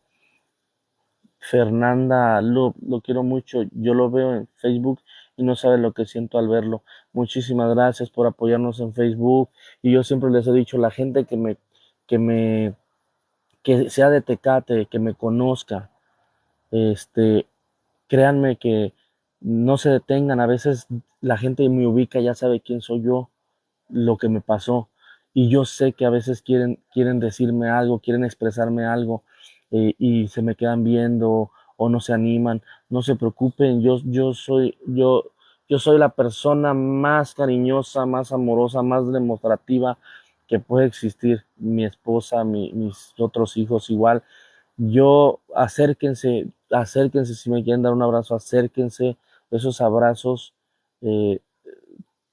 Fernanda, lo quiero mucho. Yo lo veo en Facebook y no sabe lo que siento al verlo. Muchísimas gracias por apoyarnos en Facebook. Y yo siempre les he dicho, la gente que me, que sea de Tecate, que me conozca, este, créanme que no se detengan. A veces la gente me ubica, ya sabe quién soy yo, lo que me pasó. Y yo sé que a veces quieren decirme algo, quieren expresarme algo, y se me quedan viendo o no se animan. No se preocupen, yo soy la persona más cariñosa, más amorosa, más demostrativa que puede existir. Mi esposa, mis otros hijos igual. Yo, acérquense si me quieren dar un abrazo, acérquense. Esos abrazos, eh,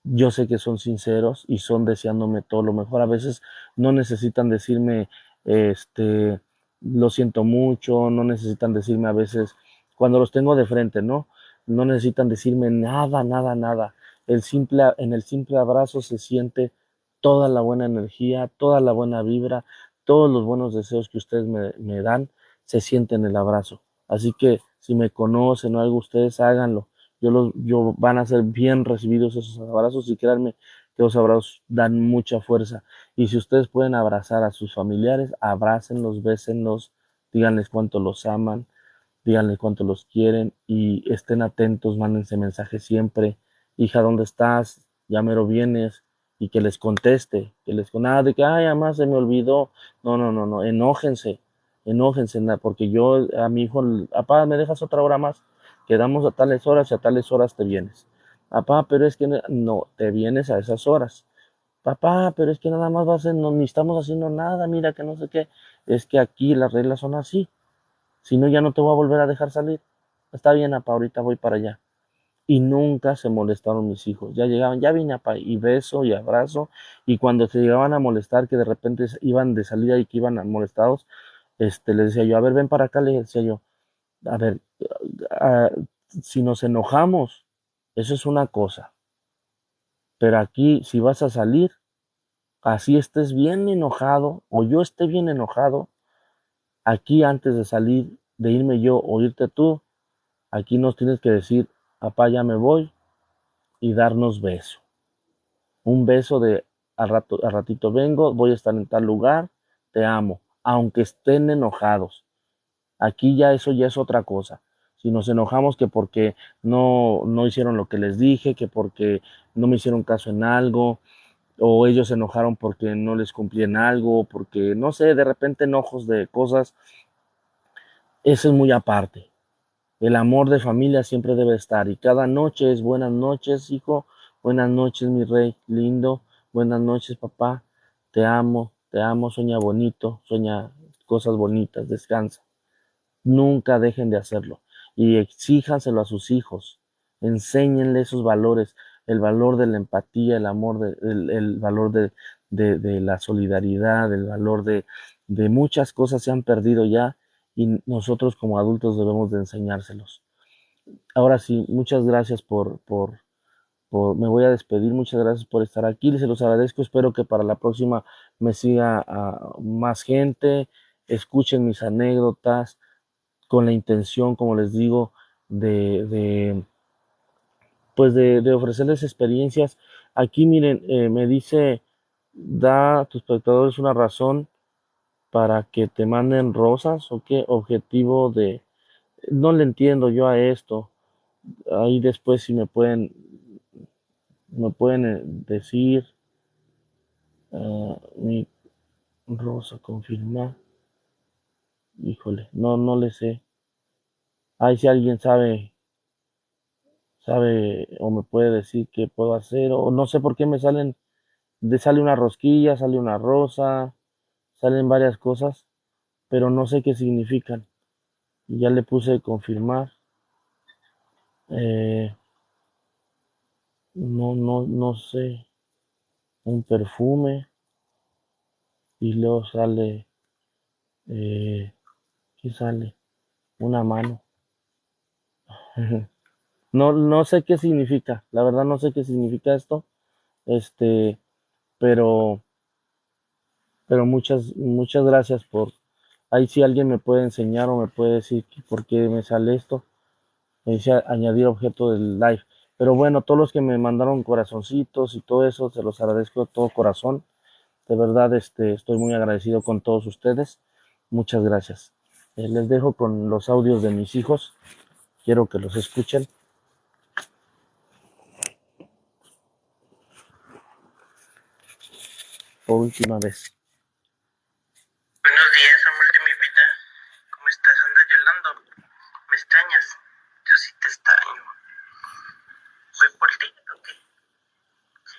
yo sé que son sinceros y son deseándome todo lo mejor. A veces no necesitan decirme, este, lo siento mucho, no necesitan decirme a veces, cuando los tengo de frente, ¿no? No necesitan decirme nada, nada, nada. En el simple abrazo se siente toda la buena energía, toda la buena vibra, todos los buenos deseos que ustedes me dan, se sienten en el abrazo. Así que si me conocen o algo, ustedes háganlo. Yo van a ser bien recibidos esos abrazos, y créanme que los abrazos dan mucha fuerza. Y si ustedes pueden abrazar a sus familiares, abrácenlos, bésenlos, díganles cuánto los aman, díganles cuánto los quieren y estén atentos, mándense mensajes siempre. Hija, ¿dónde estás? Ya mero vienes. Y que les conteste, que les con nada de que, ay, además se me olvidó. No, no, no, no, enójense, porque yo a mi hijo, papá, ¿me dejas otra hora más? Quedamos a tales horas y a tales horas te vienes. Papá, pero es que no, te vienes a esas horas. Papá, pero es que nada más no, ni estamos haciendo nada, mira que no sé qué. Es que aquí las reglas son así. Si no, ya no te voy a volver a dejar salir. Está bien, papá, ahorita voy para allá. Y nunca se molestaron mis hijos. Ya llegaban, ya vine, papá, y beso y abrazo. Y cuando se llegaban a molestar, que de repente iban de salida y que iban molestados, les decía yo, a ver, ven para acá, le decía yo, a ver, ah, si nos enojamos, eso es una cosa. Pero aquí, si vas a salir, así estés bien enojado o yo esté bien enojado, aquí antes de salir, de irme yo o irte tú, aquí nos tienes que decir, papá, ya me voy y darnos beso. Un beso de al ratito vengo, voy a estar en tal lugar, te amo, aunque estén enojados. Aquí ya eso ya es otra cosa. Si nos enojamos que porque no hicieron lo que les dije, que porque no me hicieron caso en algo, o ellos se enojaron porque no les cumplí en algo, porque no sé, de repente enojos de cosas, eso es muy aparte. El amor de familia siempre debe estar y cada noche es buenas noches, hijo, buenas noches, mi rey lindo, buenas noches, papá, te amo, sueña bonito, sueña cosas bonitas, descansa. Nunca dejen de hacerlo y exíjanselo a sus hijos. Enséñenle esos valores, el valor de la empatía, el amor, el valor de la solidaridad, el valor de muchas cosas se han perdido ya y nosotros como adultos debemos de enseñárselos. Ahora sí, muchas gracias me voy a despedir, muchas gracias por estar aquí, se los agradezco, espero que para la próxima me siga más gente, escuchen mis anécdotas, con la intención, como les digo, de pues de ofrecerles experiencias. Aquí miren, me dice, da a tus espectadores una razón para que te manden rosas o qué objetivo de, no le entiendo yo a esto. Ahí después si me pueden decir, mi rosa confirmar, híjole, no le sé. Ahí si alguien sabe o me puede decir qué puedo hacer, o no sé por qué me sale una rosquilla, sale una rosa, salen varias cosas, pero no sé qué significan. Y ya le puse confirmar. Eh, no sé. Un perfume. Y luego sale. ¿Qué sale? Una mano. No sé qué significa. La verdad no sé qué significa esto. Este, pero, pero muchas gracias Ahí si alguien me puede enseñar o me puede decir por qué me sale esto. Me dice añadir objeto del live. Pero bueno, todos los que me mandaron corazoncitos y todo eso, se los agradezco de todo corazón. De verdad, estoy muy agradecido con todos ustedes. Muchas gracias. Les dejo con los audios de mis hijos. Quiero que los escuchen por última vez. Buenos días, amor de mi vida. ¿Cómo estás? ¿Andas llorando? ¿Me extrañas? Yo sí te extraño. ¿Fue por ti o qué? Sí,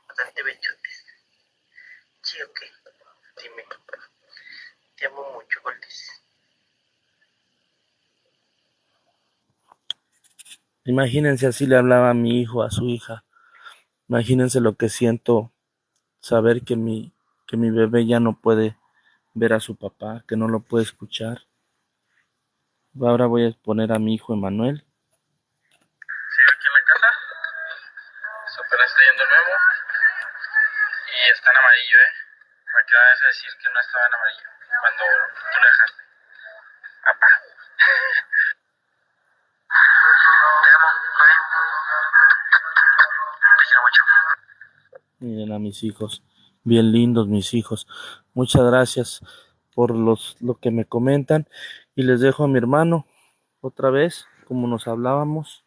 bastante bechotes. ¿Sí o qué? Dime. Te amo mucho, Goldis. Imagínense así le hablaba a mi hijo, a su hija. Imagínense lo que siento saber que mi bebé ya no puede ver a su papá, que no lo puede escuchar. Ahora voy a exponer a mi hijo Emanuel. Sí, aquí en la casa. Súper está yendo nuevo. Y está en amarillo, ¿eh? Me acabas de decir que no estaba en amarillo. Cuando tú lo dejaste. Papá. Te amo, bye. Te quiero mucho. Miren a mis hijos, bien lindos mis hijos. Muchas gracias por lo que me comentan. Y les dejo a mi hermano otra vez, como nos hablábamos.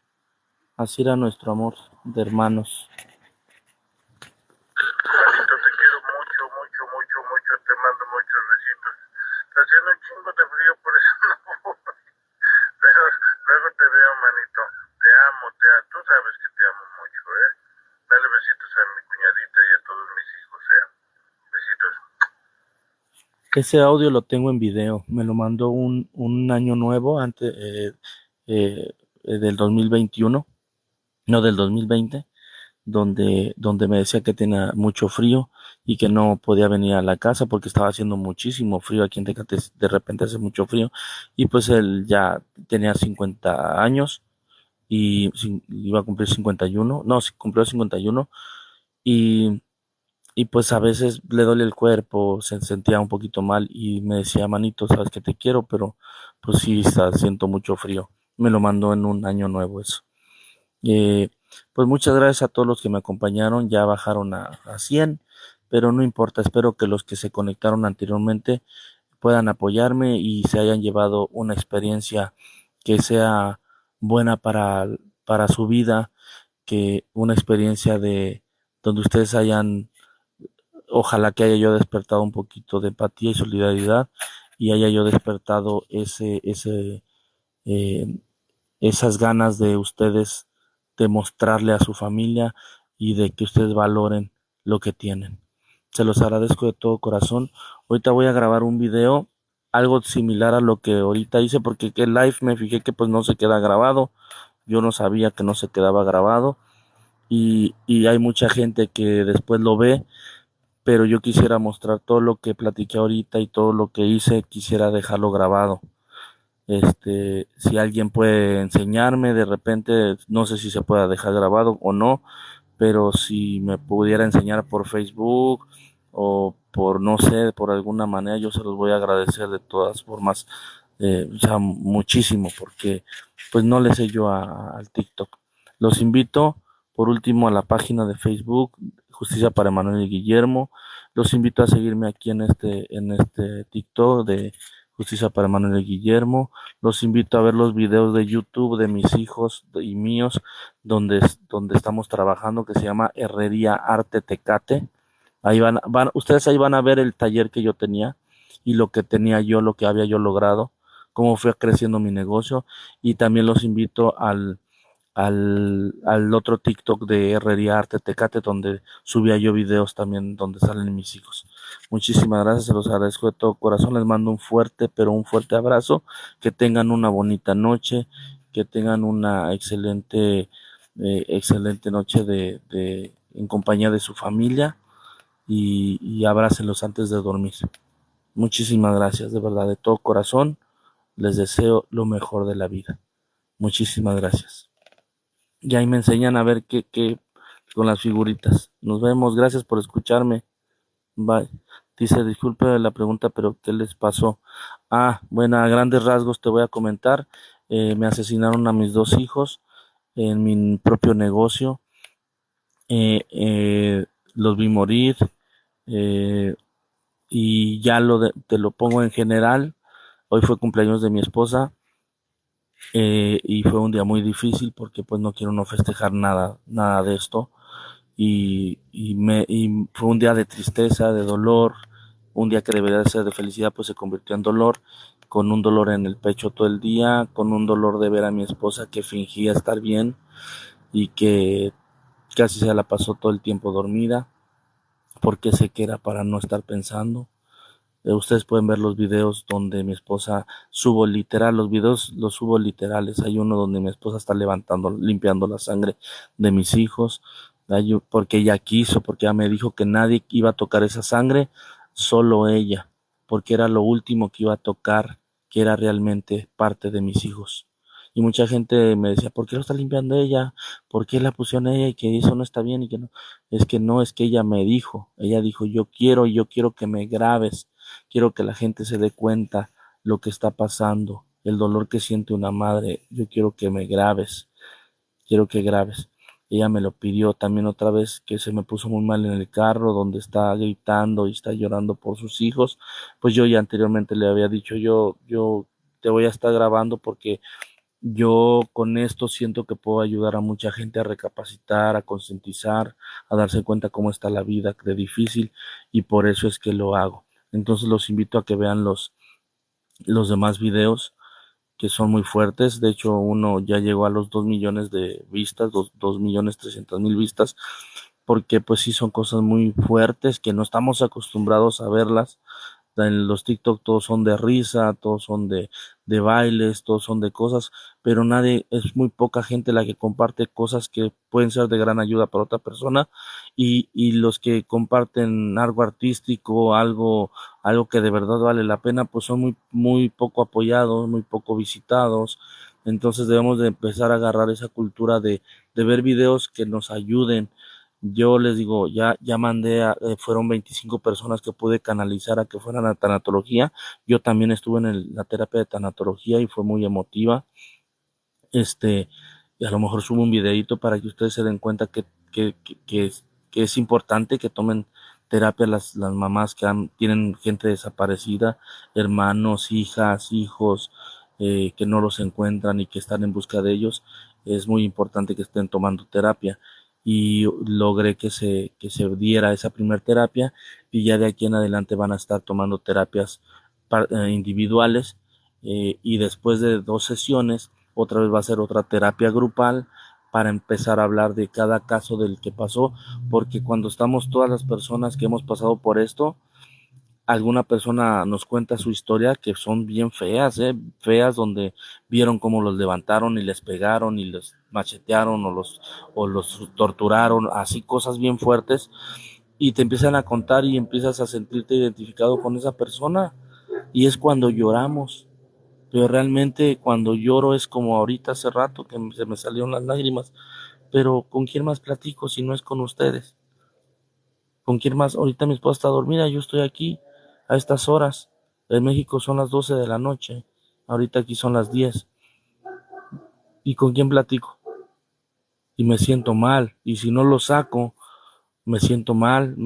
Así era nuestro amor de hermanos. Manito, te quiero mucho, mucho, mucho, mucho. Te mando muchos besitos. Está haciendo un chingo de frío, por eso no voy. Pero luego te veo, manito. Te amo, tú sabes que te amo mucho, ¿eh? Dale besitos a mi cuñadita y a todos mis hijos, ¿eh? Besitos. Ese audio lo tengo en video. Me lo mandó un año nuevo antes del 2021, no del 2020, donde me decía que tenía mucho frío y que no podía venir a la casa porque estaba haciendo muchísimo frío aquí en Tecate. De repente hace mucho frío y pues él ya tenía 50 años y iba a cumplir 51, no, cumplió 51 y, y pues a veces le duele el cuerpo, se sentía un poquito mal y me decía, manito, sabes que te quiero, pero pues sí, siento mucho frío. Me lo mandó en un año nuevo eso. Eh, pues muchas gracias a todos los que me acompañaron, ya bajaron a 100, pero no importa, espero que los que se conectaron anteriormente puedan apoyarme y se hayan llevado una experiencia que sea buena para su vida, que una experiencia de donde ustedes hayan, ojalá que haya yo despertado un poquito de empatía y solidaridad y haya yo despertado eh, esas ganas de ustedes de mostrarle a su familia y de que ustedes valoren lo que tienen. Se los agradezco de todo corazón. Ahorita voy a grabar un video, algo similar a lo que ahorita hice, porque el live me fijé que pues no se queda grabado. Yo no sabía que no se quedaba grabado y hay mucha gente que después lo ve, pero yo quisiera mostrar todo lo que platiqué ahorita y todo lo que hice, quisiera dejarlo grabado. Si alguien puede enseñarme de repente, no sé si se pueda dejar grabado o no, pero si me pudiera enseñar por Facebook o por, no sé, por alguna manera, yo se los voy a agradecer de todas formas, ya muchísimo, porque pues no le sé yo al TikTok. Los invito, por último, a la página de Facebook, Justicia para Emanuel y Guillermo. Los invito a seguirme aquí en este TikTok de Justicia para Emanuel y Guillermo. Los invito a ver los videos de YouTube de mis hijos y míos, donde estamos trabajando, que se llama Herrería Arte Tecate. Ahí ustedes ahí van a ver el taller que yo tenía y lo que tenía yo, lo que había yo logrado, cómo fue creciendo mi negocio. Y también los invito al otro TikTok de Herrería Arte Tecate, donde subía yo videos también donde salen mis hijos. Muchísimas gracias, se los agradezco de todo corazón, les mando un fuerte, pero un fuerte abrazo, que tengan una bonita noche, que tengan una excelente noche en compañía de su familia y abrácenlos antes de dormir. Muchísimas gracias, de verdad, de todo corazón, les deseo lo mejor de la vida. Muchísimas gracias. Y ahí me enseñan a ver qué con las figuritas. Nos vemos, gracias por escucharme. Bye. Dice, disculpe la pregunta, pero ¿qué les pasó? Bueno, a grandes rasgos te voy a comentar. Me asesinaron a mis dos hijos en mi propio negocio. Eh, eh, los vi morir. eh, y ya te lo pongo en general. Hoy fue cumpleaños de mi esposa. Y fue un día muy difícil porque pues no quiero no festejar nada de esto. Y fue un día de tristeza, de dolor, un día que debería de ser de felicidad, pues se convirtió en dolor, con un dolor en el pecho todo el día, con un dolor de ver a mi esposa que fingía estar bien y que casi se la pasó todo el tiempo dormida, porque sé que era para no estar pensando. Ustedes pueden ver los videos donde mi esposa subo literal, los videos los subo literales. Hay uno donde mi esposa está limpiando la sangre de mis hijos, porque ella quiso, porque ella me dijo que nadie iba a tocar esa sangre, solo ella, porque era lo último que iba a tocar, que era realmente parte de mis hijos. Y mucha gente me decía, ¿por qué lo está limpiando ella? ¿Por qué la pusieron ella y que eso no está bien y que no? Es que no, es que ella dijo, yo quiero que me grabes. Quiero que la gente se dé cuenta lo que está pasando, el dolor que siente una madre. Yo quiero que me grabes, quiero que grabes. Ella me lo pidió también otra vez, que se me puso muy mal en el carro, donde está gritando y está llorando por sus hijos. Pues yo ya anteriormente le había dicho, yo te voy a estar grabando porque yo con esto siento que puedo ayudar a mucha gente a recapacitar, a concientizar, a darse cuenta cómo está la vida de difícil, y por eso es que lo hago. Entonces los invito a que vean los demás videos, que son muy fuertes. De hecho, uno ya llegó a los 2 millones de vistas, 2.300.000 vistas, porque pues sí son cosas muy fuertes que no estamos acostumbrados a verlas. En los TikTok todos son de risa, todos son de bailes, todos son de cosas, pero es muy poca gente la que comparte cosas que pueden ser de gran ayuda para otra persona, y los que comparten algo artístico, algo que de verdad vale la pena, pues son muy poco apoyados, muy poco visitados. Entonces debemos de empezar a agarrar esa cultura de ver videos que nos ayuden. Yo les digo, ya fueron 25 personas que pude canalizar a que fueran a tanatología. Yo también estuve en la terapia de tanatología y fue muy emotiva. Este, y a lo mejor subo un videito para que ustedes se den cuenta que, que, que es, que es importante que tomen terapia las mamás que tienen gente desaparecida, hermanos, hijas, hijos, que no los encuentran y que están en busca de ellos. Es muy importante que estén tomando terapia. Y logré que se diera esa primer terapia, y ya de aquí en adelante van a estar tomando terapias individuales, y después de 2 sesiones otra vez va a ser otra terapia grupal para empezar a hablar de cada caso del que pasó, porque cuando estamos todas las personas que hemos pasado por esto, alguna persona nos cuenta su historia, que son bien feas, feas, donde vieron cómo los levantaron y les pegaron y les machetearon o los torturaron, así cosas bien fuertes, y te empiezan a contar y empiezas a sentirte identificado con esa persona, y es cuando lloramos. Pero realmente cuando lloro es como ahorita hace rato que se me salieron las lágrimas. Pero ¿con quién más platico si no es con ustedes? ¿Con quién más? Ahorita mi esposa está dormida, yo estoy aquí a estas horas. En México son las 12 de la noche. Ahorita aquí son las 10. ¿Y con quién platico? Y me siento mal. Y si no lo saco, me siento mal.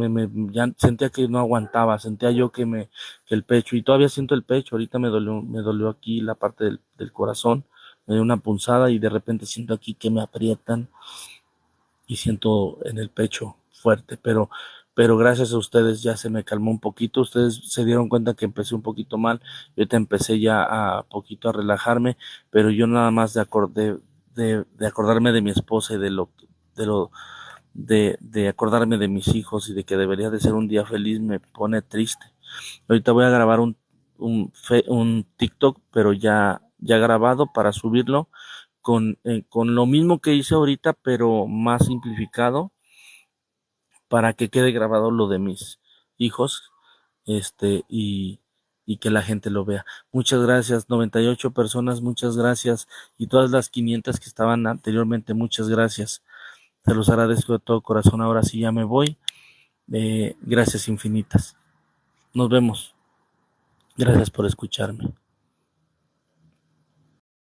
Ya sentía que no aguantaba. Sentía yo que el pecho, y todavía siento el pecho. Ahorita me dolió aquí la parte del corazón. Me dio una punzada y de repente siento aquí que me aprietan y siento en el pecho fuerte, pero gracias a ustedes ya se me calmó un poquito. Ustedes se dieron cuenta que empecé un poquito mal, yo te empecé ya a poquito a relajarme, pero yo nada más de acordarme de mi esposa y de acordarme de mis hijos y de que debería de ser un día feliz me pone triste. Ahorita voy a grabar un TikTok, pero ya grabado, para subirlo con lo mismo que hice ahorita, pero más simplificado, para que quede grabado lo de mis hijos, y que la gente lo vea. Muchas gracias, 98 personas, muchas gracias, y todas las 500 que estaban anteriormente, muchas gracias. Se los agradezco de todo corazón. Ahora sí ya me voy. Gracias infinitas. Nos vemos. Gracias por escucharme.